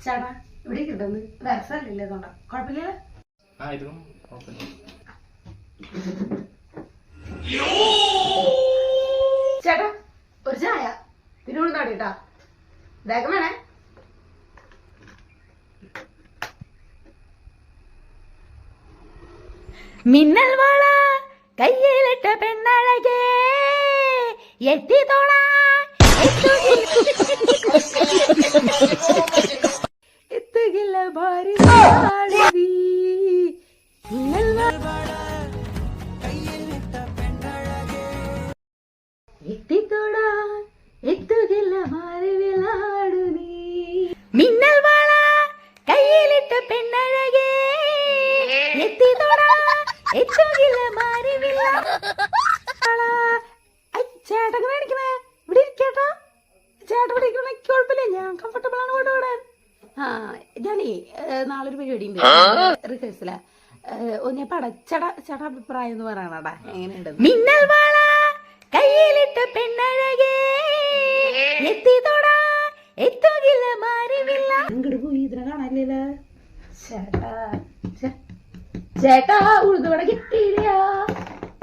ചേട്ടാ ഇവിടെ കിട്ടുന്നത് രസമല്ലേ അതുകൊണ്ടാ കുഴപ്പമില്ല. ചേട്ടാ ഒരു ചായ പിന്നെ ഇവിടെ നാടിട്ടാ വേഗം വേണേ. മിന്നൽ വള കയ്യിലിട്ട പെണ്ണഴകേ എത്തി തോളാ എത്തുകില്ല ഭാരി മിന്നൽ വള കയ്യിലിട്ട പെണ്ണഴകേ എത്തി തോളാ എത്തുകില്ല മാറി വിളാടു നീ. മിന്നൽ വള കയ്യിലിട്ട പെണ്ണഴകേ എത്തി തോളാ എത്തുകില്ല മാറി ചേട്ടൊക്കെ മേടിക്കണേ ഇവിടെ ഇരിക്കേട്ടാ. ചേട്ടൻ ഇവിടെ ഇരിക്കണ കുഴപ്പമില്ല, ഞാൻ കംഫർട്ടബിൾ ആണ് ഇവിടെ വിടാൻ. ആ ഞാനേ നാളെ ഒരു പരിപാടി ഉണ്ട് റിഹേഴ്സല ഒന്ന് ചേട്ടാ അഭിപ്രായം എന്ന് പറയണടാ എങ്ങനെയുണ്ട്. മിന്നൽ വാള കയ്യിലിട്ട പെണ്ണഴകേ എത്തി തൊടാ എത്തുകില്ല മാറിവില്ല. ഇങ്ങോട്ട് പോയി ഇതിനെ കാണാനില്ല. ചേട്ടാ ഉഴുതുവട കിട്ടിയില്ല.